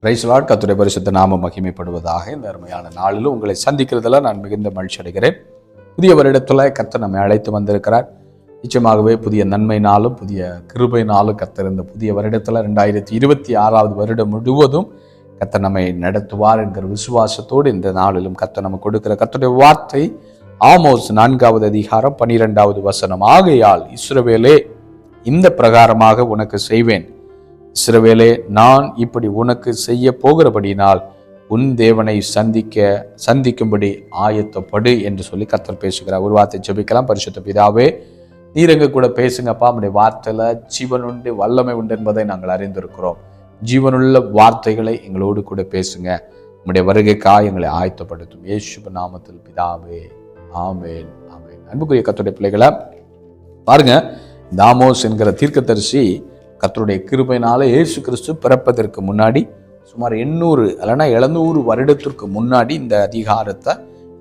Price Lord. கர்த்தருடைய பரிசுத்த நாமம் மகிமைப்படுவதாக. இந்த அருமையான நாளிலும் உங்களை சந்திக்கிறதுல நான் மிகுந்த மகிழ்ச்சி அடைகிறேன். புதிய வருடத்தில் கர்த்தர் நம்மை அழைத்து வந்திருக்கிறார். நிச்சயமாகவே புதிய நன்மைனாலும் புதிய கிருபையினாலும் கர்த்தர் இந்த புதிய வருடத்தில் 2026 வருடம் முழுவதும் கர்த்தர் நம்மை நடத்துவார் என்கிற விசுவாசத்தோடு இந்த நாளிலும் கர்த்தர் நமக்கு கொடுக்கிற கர்த்தருடைய வார்த்தை ஆமோஸ் 4வது அதிகாரம் 12வது வசனம். ஆகையால் இஸ்ரவேலே, இந்த பிரகாரமாக உனக்கு செய்வேன். இஸ்ரவேலே, நான் இப்படி உனக்கு செய்ய போகிறபடினால் உன் தேவனை சந்திக்கும்படி ஆயத்தப்படு என்று சொல்லி கர்த்தர் பேசுகிறார். ஒரு வார்த்தை ஜெபிக்கலாம். பரிசுத்த பிதாவே, நீர் எங்க கூட பேசுங்கப்பா. நம்முடைய வார்த்தையில ஜீவன் உண்டு, வல்லமை உண்டு என்பதை நாங்கள் அறிந்திருக்கிறோம். ஜீவனுள்ள வார்த்தைகளை எங்களோடு கூட பேசுங்க. நம்முடைய வருகைக்காக எங்களை ஆயத்தப்படுத்தும். இயேசு நாமத்தில் பிதாவே, ஆமேன், ஆமேன். அன்புக்குரிய கர்த்தருடைய பிள்ளைகளை பாருங்க, இந்த ஆமோஸ் என்கிற தீர்க்கதரிசி கர்த்தருடைய கிருபையினால இயேசு கிறிஸ்து பிறப்பதற்கு முன்னாடி சுமார் 800 இல்லைன்னா 700 வருடத்திற்கு முன்னாடி இந்த அதிகாரத்தை,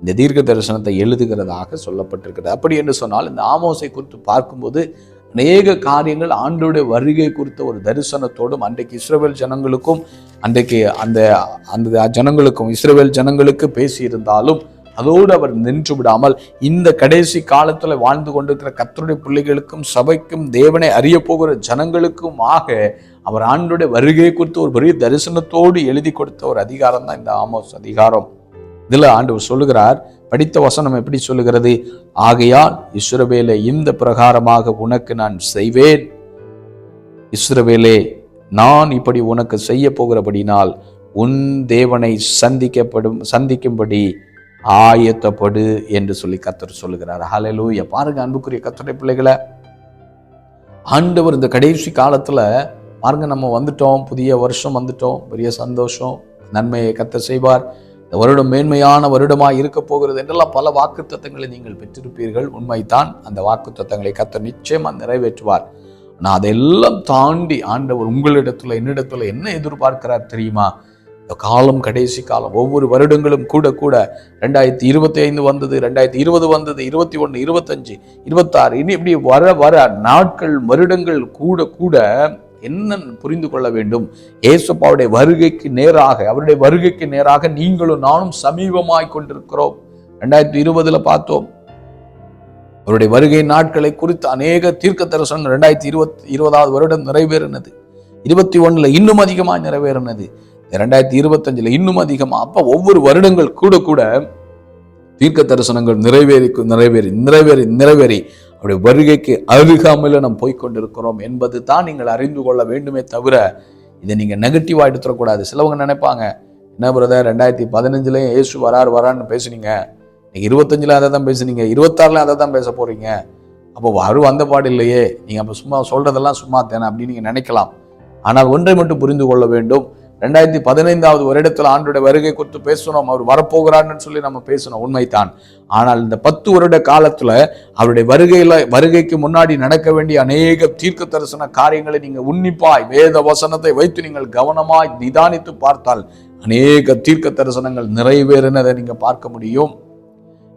இந்த தீர்க்க தரிசனத்தை எழுதுகிறதாக சொல்லப்பட்டிருக்கிறது. அப்படி என்று சொன்னால் இந்த ஆமோஸை குறித்து பார்க்கும்போது அநேக காரியங்கள் ஆண்டோடைய வருகை குறித்த ஒரு தரிசனத்தோடும் அன்றைக்கு இஸ்ரவேல் ஜனங்களுக்கும் அந்த ஜனங்களுக்கும் இஸ்ரவேல் ஜனங்களுக்கு பேசியிருந்தாலும் அதோடு அவர் நின்று விடாமல் இந்த கடைசி காலத்தில் வாழ்ந்து கொண்டிருக்கிற கர்த்தருடைய பிள்ளைகளுக்கும் சபைக்கும் தேவனை அறிய போகிற ஜனங்களுக்குமாக அவர் ஆண்டோடைய வருகை குறித்து ஒரு பெரிய தரிசனத்தோடு எழுதி கொடுத்த ஒரு அதிகாரம் தான் இந்த ஆமோஸ் அதிகாரம். இதுல ஆண்டவர் சொல்லுகிறார், படித்த வசனம் எப்படி சொல்லுகிறது? ஆகையால் இஸ்ரவேலே, இந்த பிரகாரமாக உனக்கு நான் செய்வேன். இஸ்ரவேலே, நான் இப்படி உனக்கு செய்ய போகிறபடினால் உன் தேவனை சந்திக்கும்படி ஆயத்தப்படு என்று சொல்லி கர்த்தர் சொல்லுகிறார். ஹல்லேலூயா. பாருங்க அன்புக்குரிய கர்த்தருடைய பிள்ளைகளை, ஆண்டவர் இந்த கடைசி காலத்துல பாருங்க, நம்ம வந்துட்டோம், புதிய வருஷம் வந்துட்டோம், பெரிய சந்தோஷம், நன்மையை கர்த்தர் செய்வார், இந்த வருடம் மேன்மையான வருடமாய் இருக்க போகிறது என்றெல்லாம் பல வாக்குத்தத்தங்களை நீங்கள் பெற்றிருப்பீர்கள். உண்மைதான். அந்த வாக்குத்தத்தங்களை கர்த்தர் நிச்சயமா நிறைவேற்றுவார். ஆனால் அதெல்லாம் தாண்டி ஆண்டவர் உங்களிடத்துல என்னிடத்துல என்ன எதிர்பார்க்கிறார் தெரியுமா? இந்த காலம் கடைசி காலம். ஒவ்வொரு வருடங்களும் கூட 2025 வந்தது, 2020 வந்தது, 21, 25, 26, இனி இப்படி வர நாட்கள் வருடங்கள் கூட என்ன புரிந்து கொள்ள வேண்டும்? இயேசுப்பாவுடைய வருகைக்கு நேராக, அவருடைய வருகைக்கு நேராக நீங்களும் நானும் சமீபமாய் கொண்டிருக்கிறோம். 2020 பார்த்தோம் அவருடைய வருகை நாட்களை குறித்து அநேக தீர்க்க தரிசனங்கள் 2020 வருடம் நிறைவேறினது. 21 இன்னும் அதிகமாக நிறைவேறினது. 2025 இன்னும் அதிகமா. அப்ப ஒவ்வொரு வருடங்கள் கூட தீர்க்க தரிசனங்கள் நிறைவேறி அவருடைய வருகைக்கு அருகாமையில நாம் போய்கொண்டிருக்கிறோம் என்பது தான் நீங்கள் அறிந்து கொள்ள வேண்டுமே தவிர இதை நீங்க நெகட்டிவா எடுத்துடக்கூடாது. சிலவங்க நினைப்பாங்க, என்ன பிரதர் 2015 இயேசு வரான்னு பேசுனீங்க, 25 அதை தான் பேசுனீங்க, 26 அதை தான் பேச போறீங்க, அப்போ வரும் அந்த பாடு இல்லையே, நீங்க அப்ப சும்மா சொல்றதெல்லாம் சும்மா தானே அப்படின்னு நீங்க நினைக்கலாம். ஆனால் ஒன்றை மட்டும் புரிந்து கொள்ள வேண்டும். 2015 வருடத்தில் ஆண்டோட வருகை குறித்து பேசணும், அவர் வரப்போகிறான்னு சொல்லி நம்ம பேசணும், உண்மைதான். ஆனால் இந்த 10 வருட காலத்துல அவருடைய வருகைக்கு முன்னாடி நடக்க வேண்டிய அநேக தீர்க்க தரிசன காரியங்களை நீங்க உன்னிப்பாய் வேத வசனத்தை வைத்து நீங்கள் கவனமாய் நிதானித்து பார்த்தால் அநேக தீர்க்க தரிசனங்கள் நிறைவேறினதை நீங்க பார்க்க முடியும்.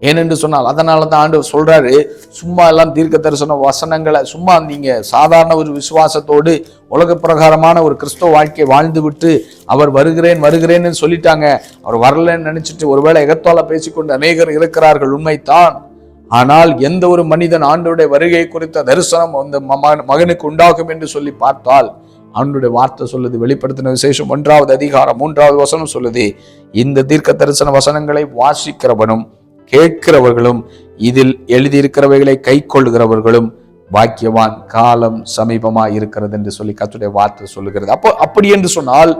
ஏனென்று சொன்னால் அதனால தான் ஆண்டவர் சொல்றாரு, சும்மா எல்லாம் தீர்க்க தரிசன வசனங்களை சும்மா நீங்க சாதாரண ஒரு விசுவாசத்தோடு உலக பிரகாரமான ஒரு கிறிஸ்தவ வாழ்க்கை வாழ்ந்து விட்டு அவர் வருகிறேன்னு சொல்லிட்டாங்க, அவர் வரலன்னு நினைச்சிட்டு ஒருவேளை எகத்தால பேசிக்கொண்டு அநேகர் இருக்கிறார்கள், உண்மைத்தான். ஆனால் எந்த ஒரு மனிதன் ஆண்டவருடைய வருகை குறித்த தரிசனம் அந்த மகனுக்கு உண்டாகும் என்று சொல்லி பார்த்தால் ஆண்டவருடைய வார்த்தை சொல்லுது, வெளிப்படுத்தின விசேஷம் 1வது அதிகாரம் 3வது வசனம் சொல்லுது, இந்த தீர்க்க தரிசன வசனங்களை வாசிக்கிறவனும் கேட்கிறவர்களும் இதில் எழுதியிருக்கிறவைகளை கை கொள்ளுகிறவர்களும் பாக்கியவான், காலம் சமீபமாய் இருக்கிறது என்று சொல்லி கர்த்தருடைய வார்த்தை சொல்லுகிறது. அப்படி என்று சொன்னால்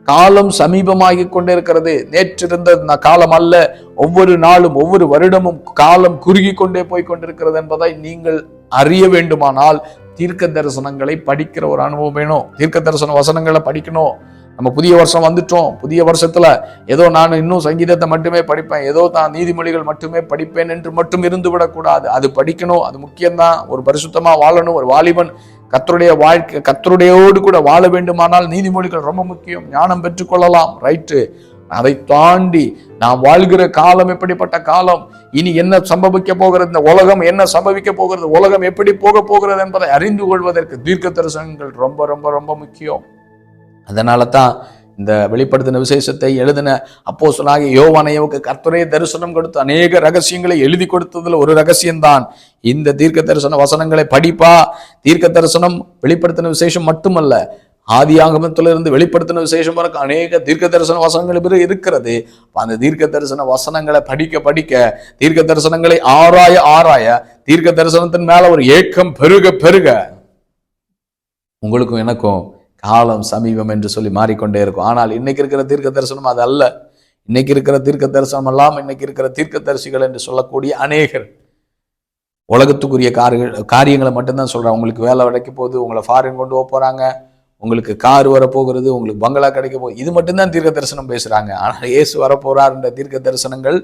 காலம் சமீபமாகி கொண்டே இருக்கிறது. நேற்றிருந்த காலம் அல்ல. ஒவ்வொரு நாளும் ஒவ்வொரு வருடமும் காலம் குறுகி கொண்டே போய் கொண்டிருக்கிறது என்பதை நீங்கள் அறிய வேண்டுமானால் தீர்க்க தரிசனங்களை படிக்கிற ஒரு அனுபவம் வேணும். தீர்க்க தரிசன வசனங்களை படிக்கணும். நம்ம புதிய வருஷம் வந்துட்டோம். புதிய வருஷத்துல ஏதோ நான் இன்னும் சங்கீதத்தை மட்டுமே படிப்பேன், ஏதோ தான் நீதிமொழிகள் மட்டுமே படிப்பேன் என்று மட்டும் இருந்து விடக்கூடாது. அது படிக்கணும், அது முக்கியம்தான். ஒரு பரிசுத்தமா வாழணும். ஒரு வாலிபன் கர்த்தருடைய வாழ்க்கை கர்த்தருடையோடு கூட வாழ வேண்டுமானால் நீதிமொழிகள் ரொம்ப முக்கியம். ஞானம் பெற்றுக்கொள்ளலாம், ரைட்டு. அதை தாண்டி நாம் வாழ்கிற காலம் எப்படிப்பட்ட காலம், இனி என்ன சம்பவிக்க போகிறது, இந்த உலகம் என்ன சம்பவிக்க போகிறது, உலகம் எப்படி போக போகிறது என்பதை அறிந்து கொள்வதற்கு தீர்க்க தரிசனங்கள் ரொம்ப ரொம்ப ரொம்ப முக்கியம். அதனால தான் இந்த வெளிப்படுத்தின விசேஷத்தை எழுதின அப்போஸ்தலனாகிய யோவானையுக்கு கர்த்தரே தரிசனம் கொடுத்து அநேக ரகசியங்களை எழுதி கொடுத்ததுல ஒரு ரகசியம்தான் இந்த தீர்க்க தரிசன வசனங்களை படிப்பா. தீர்க்க தரிசனம் வெளிப்படுத்தின விசேஷம் மட்டுமல்ல, ஆதியாகமத்திலிருந்து வெளிப்படுத்தின விசேஷம் வரைக்கும் அநேக தீர்க்க தரிசன வசனங்கள் இருக்கிறது. அந்த தீர்க்க தரிசன வசனங்களை படிக்க படிக்க, தீர்க்க தரிசனங்களை ஆராய ஆராய, தீர்க்க தரிசனத்தின் மேல ஒரு ஏக்கம் பெருக பெருக உங்களுக்கும் எனக்கும் காலம் சமீபம் என்று சொல்லி மாறிக்கொண்டே இருக்கும். ஆனால் இன்னைக்கு இருக்கிற தீர்க்க தரிசனம் அது அல்ல. இன்னைக்கு இருக்கிற தீர்க்க தரிசனம் எல்லாம் இன்னைக்கு இருக்கிற தீர்க்க தரிசிகள் என்று சொல்லக்கூடிய அநேகர் உலகத்துக்குரிய காரியங்களை மட்டும்தான் சொல்றாங்க. உங்களுக்கு வேலை கிடைக்க போகுது, உங்களை ஃபாரின் கொண்டு போறாங்க, உங்களுக்கு கார் வரப்போகிறது, உங்களுக்கு பங்களா கிடைக்க போகுது, இது மட்டும்தான் தீர்க்க தரிசனம் பேசுறாங்க. ஆனால் இயேசு வரப்போறார் என்ற தீர்க்க தரிசனங்கள்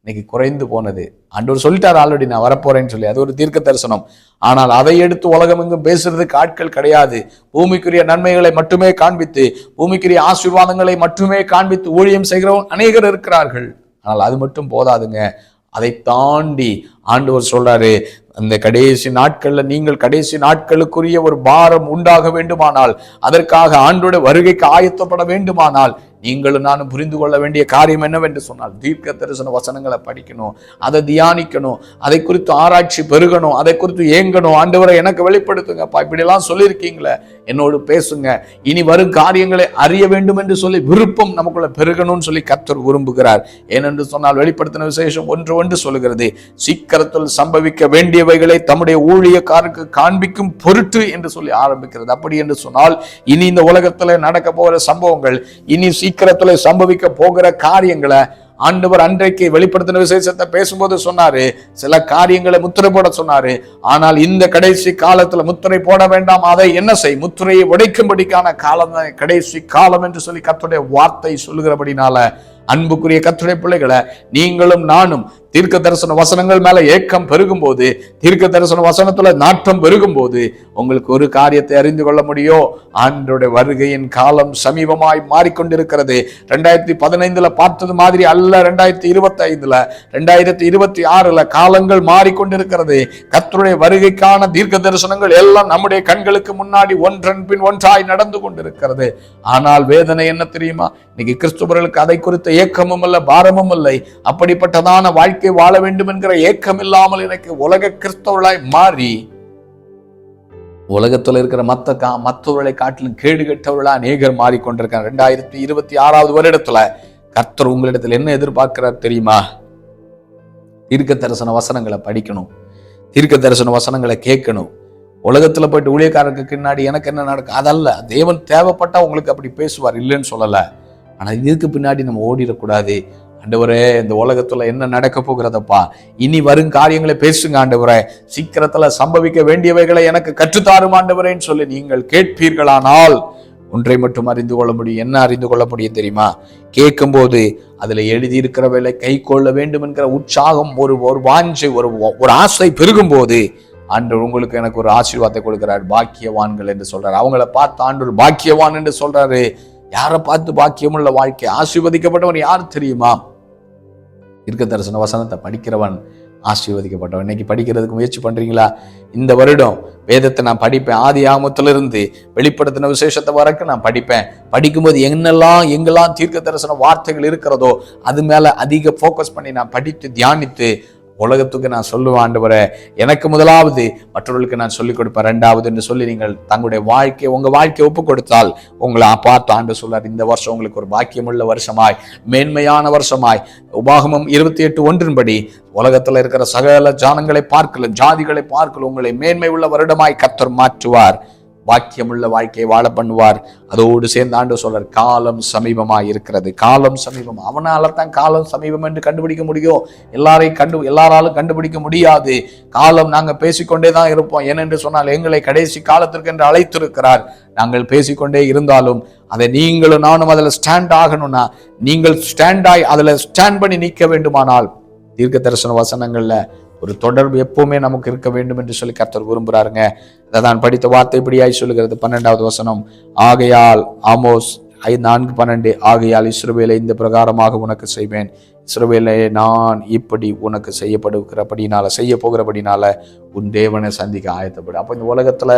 இன்னைக்கு குறைந்து போனது. ஆண்டவர் சொல்லிட்டார் ஆல்ரெடி, நான் வரப்போறேன்னு சொல்லி, அது ஒரு தீர்க்க தரிசனம். ஆனால் அதை எடுத்து உலகம் எங்கும் பேசுறதுக்கு ஆட்கள் கிடையாது. பூமிக்குரிய நன்மைகளை மட்டுமே காண்பித்து, பூமிக்குரிய ஆசீர்வாதங்களை மட்டுமே காண்பித்து ஊழியம் செய்கிறவங்க அநேகர் இருக்கிறார்கள். ஆனால் அது மட்டும் போதாதுங்க. அதை தாண்டி ஆண்டவர் சொல்றாரு, அந்த கடைசி நாட்கள்ல நீங்கள் கடைசி நாட்களுக்குரிய ஒரு பாரம் உண்டாக வேண்டுமானால், அதற்காக ஆண்டோட வருகைக்கு ஆயத்தப்பட வேண்டுமானால், நீங்களும் நானும் புரிந்து கொள்ள வேண்டிய காரியம் என்னவென்று சொன்னால், தீர்க்க தரிசன வசனங்களை படிக்கணும், அதை தியானிக்கணும், அதை குறித்து ஆராய்ச்சி பெருகணும், அதை குறித்து ஏங்கணும். ஆண்டவரை எனக்கு வெளிப்படுத்துங்கப்பா, இப்படி எல்லாம் சொல்லியிருக்கீங்களே, என்னோடு பேசுங்க, இனி வரும் காரியங்களை அறிய வேண்டும் என்று சொல்லி விருப்பம் நமக்குள்ள பெருகணும்னு சொல்லி கர்த்தர் விரும்புகிறார். ஏனென்று சொன்னால் வெளிப்படுத்தின விசேஷம் ஒன்று சொல்லுகிறது, சீக்கிரத்தில் சம்பவிக்க வேண்டியவைகளை தம்முடைய ஊழியக்காரருக்கு காண்பிக்கும் பொருட்டு என்று சொல்லி ஆரம்பிக்கிறது. அப்படி என்று சொன்னால் இனி இந்த உலகத்துல நடக்க போகிற சம்பவங்கள், இனி சீக்கிரத்துல சம்பவிக்க போகிற காரியங்களை ஆண்டவர் அன்றைக்கு வெளிப்படுத்தின விசேஷத்தை பேசும்போது சொன்னாரு, சில காரியங்களை முத்திரை போட சொன்னாரு. ஆனால் இந்த கடைசி காலத்துல முத்திரை போட வேண்டாம், அதை என்ன செய், முத்திரையை உடைக்கும்படிக்கான காலம் தான் கடைசி காலம் என்று சொல்லி கர்த்தருடைய வார்த்தை சொல்லுகிறபடினால, அன்புக்குரிய கர்த்தருடைய பிள்ளைகளை, நீங்களும் நானும் தீர்க்க தரிசன வசனங்கள் மேல ஏக்கம் பெருகும் போது, தீர்க்க தரிசன வசனத்துல நாட்டம் பெருகும் போது, உங்களுக்கு ஒரு காரியத்தை அறிந்து கொள்ள முடியும், ஆண்டவருடைய வருகையின் காலம் சமீபமாய் மாறிக்கொண்டிருக்கிறது. 2015 பார்த்தது மாதிரி அல்ல, 2025 2026 காலங்கள் மாறிக்கொண்டிருக்கிறது. கர்த்தருடைய வருகைக்கான தீர்க்க தரிசனங்கள் எல்லாம் நம்முடைய கண்களுக்கு முன்னாடி ஒன்றன் பின் ஒன்றாய் நடந்து கொண்டிருக்கிறது. ஆனால் வேதனை என்ன தெரியுமா? இன்னைக்கு கிறிஸ்துவர்களுக்கு அதை குறித்த ஏக்கமும் இல்லை, பாரமும் இல்லை. அப்படிப்பட்டதான வாழ்க்கை வாழ வேண்டும் என்கிற ஏக்கம் இல்லாமல் எனக்கு உலக கிறிஸ்தவர்களாய் மாறி, உலகத்தில் இருக்கிற மற்றவர்களை காட்டிலும் கேடு கெட்டவர்களா அநேகர் மாறிக்கொண்டிருக்காங்க. 2026 வருடத்துல கர்த்தர் உங்களிடத்தில் என்ன எதிர்பார்க்கிறார் தெரியுமா? தீர்க்க தரிசன வசனங்களை படிக்கணும், தீர்க்க தரிசன வசனங்களை கேட்கணும். உலகத்துல போயிட்டு ஊழியக்காரருக்கு பின்னாடி எனக்கு என்ன நடக்கும் அதல்ல. தேவன் தேவைப்பட்டா உங்களுக்கு அப்படி பேசுவார், இல்லைன்னு சொல்லல. ஆனா இதுக்கு பின்னாடி நம்ம ஓடிடக்கூடாது. ஆண்டவரே, இந்த உலகத்துல என்ன நடக்க போகிறதப்பா, இனி வரும் காரியங்களை பேசுங்க ஆண்டவரே, சீக்கிரத்துல சம்பவிக்க வேண்டியவைகளை எனக்கு கற்றுத்தாரும் ஆண்டவரேன்னு சொல்லி நீங்கள் கேட்பீர்களானால் ஒன்றை மட்டும் அறிந்து கொள்ள முடியும். என்ன அறிந்து கொள்ள முடியும் தெரியுமா? கேட்கும் போது அதுல எழுதியிருக்கிறவர்களை கை கொள்ள வேண்டும் என்கிற உற்சாகம், ஒரு வாஞ்சை, ஒரு ஆசை பெருகும் போது ஆண்டவர் உங்களுக்கு எனக்கு ஒரு ஆசீர்வாதத்தை கொடுக்கிறார். பாக்கியவான்கள் என்று சொல்றாரு. அவங்கள பார்த்து ஆண்டவர் பாக்கியவான் என்று சொல்றாரு. யாரை பார்த்து பாக்கியமுள்ள வாழ்க்கை, ஆசீர்வதிக்கப்பட்டவன் யார் தெரியுமா? தீர்க்க தரிசன வசனத்தை படிக்கிறவன் ஆசீர்வதிக்கப்பட்டவன். இன்னைக்கு படிக்கிறதுக்கு முயற்சி பண்றீங்களா? இந்த வருடம் வேதத்தை நான் படிப்பேன், ஆதி ஆகமத்திலிருந்து வெளிப்படுத்தின விசேஷத்தை வரைக்கும் நான் படிப்பேன். படிக்கும்போது எங்கெல்லாம் தீர்க்க தரிசன வார்த்தைகள் இருக்கிறதோ அது மேல அதிக போக்கஸ் பண்ணி நான் படித்து தியானித்து உலகத்துக்கு நான் சொல்லுவேன், ஆண்டவரே எனக்கு முதலாவது, மற்றவர்களுக்கு நான் சொல்லிக் கொடுப்பேன் ரெண்டாவது என்று சொல்லி நீங்கள் தங்களுடைய உங்க வாழ்க்கையை ஒப்பு கொடுத்தால் உங்களை பார்த்து ஆண்டு சொல்றார், இந்த வருஷம் உங்களுக்கு ஒரு பாக்கியமுள்ள வருஷமாய், மேன்மையான வருஷமாய், உபாகமம் 28:1 உலகத்துல இருக்கிற சகல ஜானங்களை பார்க்கல, ஜாதிகளை பார்க்கல, உங்களை மேன்மை உள்ள வருடமாய் கர்த்தர் மாற்றுவார். பாக்கியமுள்ள வாழ்க்கையை வாழ பண்ணுவார். அதோடு சேர்ந்து ஆண்டு சொல்றார், காலம் சமீபமாய் இருக்கிறது. காலம் சமீபம். அவனால தான் காலம் சமீபம் என்று கண்டுபிடிக்க முடியும். எல்லாராலும் கண்டுபிடிக்க முடியாது. காலம் நாங்கள் பேசிக்கொண்டே தான் இருப்போம். ஏனென்று சொன்னால் எங்களை கடைசி காலத்திற்கு என்று அழைத்திருக்கிறார். நாங்கள் பேசிக்கொண்டே இருந்தாலும் அதை நீங்களும் நானும் அதில் ஸ்டாண்ட் ஆகணும்னா, நீங்கள் ஸ்டாண்டாய் அதில் ஸ்டாண்ட் பண்ணி நிற்க வேண்டுமானால் தீர்க்க தரிசன வசனங்கள்ல ஒரு தொடர்பு எப்பவுமே நமக்கு இருக்க வேண்டும் என்று சொல்லி கர்த்தர் விரும்புகிறாருங்க. அதான் படித்த வார்த்தை இப்படியாய் சொல்லுகிறது. 12வது வசனம், ஆகையால் ஆமோஸ் 4:12 ஆகையால் இஸ்ரவேலை இந்த பிரகாரமாக உனக்கு செய்வேன், இஸ்ரவேலை நான் இப்படி உனக்கு செய்ய போகிறபடினால உன் தேவனை சந்திக்க ஆயத்தப்படு. அப்போ இந்த உலகத்துல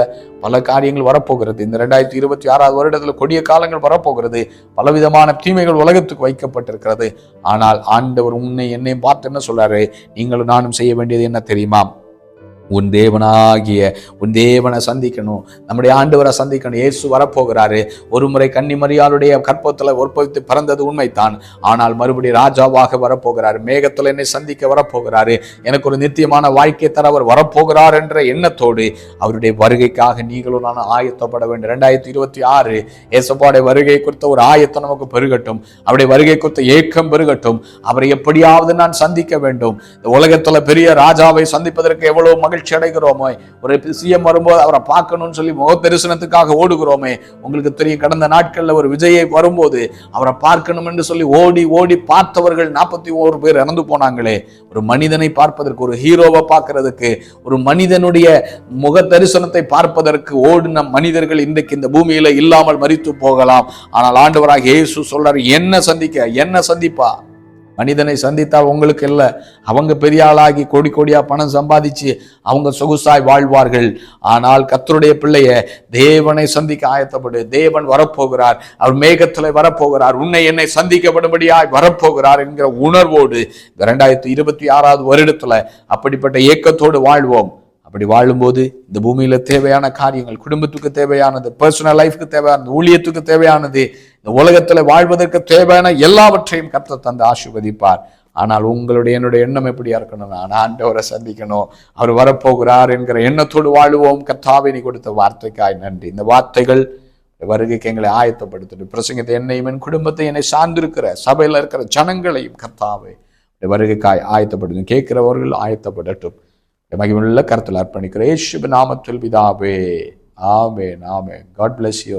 பல காரியங்கள் வரப்போகிறது. இந்த 2026 வருடத்துல கொடிய காலங்கள் வரப்போகிறது. பலவிதமான தீமைகள் உலகத்துக்கு வைக்கப்பட்டிருக்கிறது. ஆனால் ஆண்டவர் உன்னை என்னை பார்த்து என்ன சொல்றாரு? நீங்களும் நானும் செய்ய வேண்டியது என்ன தெரியுமா? உன் தேவனை சந்திக்கணும். நம்முடைய ஆண்டவரை சந்திக்கணும். இயேசு வரப்போகிறாரு. ஒரு முறை கன்னிமரியாளுடைய கற்பத்தில் உற்பத்தி பிறந்தது உண்மைத்தான். ஆனால் மறுபடியும் ராஜாவாக வரப்போகிறாரு. மேகத்தில் என்னை சந்திக்க வரப்போகிறாரு. எனக்கு ஒரு நித்தியமான வாழ்க்கை தர அவர் வரப்போகிறார் என்ற எண்ணத்தோடு அவருடைய வருகைக்காக நீங்களும் நான் ஆயத்தப்பட வேண்டும். 2026 இயேசுவோட வருகை குறித்த ஒரு ஆயத்தம் நமக்கு பெருகட்டும். அவருடைய வருகை குறித்த ஏக்கம் பெருகட்டும். அவரை எப்படியாவது நான் சந்திக்க வேண்டும். இந்த உலகத்துல பெரிய ராஜாவை சந்திப்பதற்கு எவ்வளவு மகிழ்ச்சி அடைகிறோமே, ஒரு சிஎம் வரும்போது அவரை பார்க்கணும்னு சொல்லி முக தரிசனத்துக்காக ஓடுகிறோமே. உங்களுக்கு தெரியும், கடந்த நாட்கள்ல ஒரு விஜயை வரும்போது அவரை பார்க்கணும் என்று சொல்லி ஓடி ஓடி பார்த்தவர்கள் 41 பேர் இறந்து போனாங்களே. ஒரு மனிதனை பார்ப்பதற்கு, ஒரு ஹீரோவை பார்க்கிறதுக்கு, ஒரு மனிதனுடைய முக தரிசனத்தை பார்ப்பதற்கு ஓடின மனிதர்கள் இன்றைக்கு இந்த பூமியில இல்லாமல் மரித்து போகலாம். ஆனால் ஆண்டவராக இயேசு சொல்றாரு, என்ன சந்திப்பா? மனிதனை சந்தித்தா உங்களுக்கு இல்லை. அவங்க பெரிய ஆளாகி கோடி கோடியா பணம் சம்பாதிச்சு அவங்க சொகுசாய் வாழ்வார்கள். ஆனால் கர்த்தருடைய பிள்ளைய தேவனை சந்திக்க ஆயத்தப்படு. தேவன் வரப்போகிறார். அவர் மேகத்துல வரப்போகிறார். உன்னை என்னை சந்திக்கப்படும்படியாய் வரப்போகிறார் என்கிற உணர்வோடு 2026 வருடத்துல அப்படிப்பட்ட ஏக்கத்தோடு வாழ்வோம். அப்படி வாழும்போது இந்த பூமியில தேவையான காரியங்கள், குடும்பத்துக்கு தேவையானது, பர்சனல் லைஃப்க்கு தேவையானது, ஊழியத்துக்கு தேவையானது, இந்த உலகத்துல வாழ்வதற்கு தேவையான எல்லாவற்றையும் கர்த்தர் தந்து ஆசீர்வதிப்பார். ஆனால் உங்களுடைய என்னுடைய எண்ணம் எப்படியா இருக்கணும்? நான் ஆண்டவரை சந்திக்கணும், அவர் வரப்போகிறார் என்கிற எண்ணத்தோடு வாழுவோம். கர்த்தாவே நீ கொடுத்த வார்த்தைக்காய் நன்றி. இந்த வார்த்தைகள் வருகைக்கு எங்களை ஆயத்தப்படுத்தட்டும். பிரசங்கத்தை என்னையும் என் குடும்பத்தை, என்னை சார்ந்திருக்கிற சபையில இருக்கிற ஜனங்களையும் கர்த்தாவே வருகைக்காய் ஆயத்தப்படுத்தும். கேட்கிறவர்கள் ஆயத்தப்படட்டும். மகிமையுள்ள கருத்தில் அர்ப்பணிக்கிற இயேசுவின் நாமத்தில் பிதாவே, ஆமென், ஆமென். God bless you.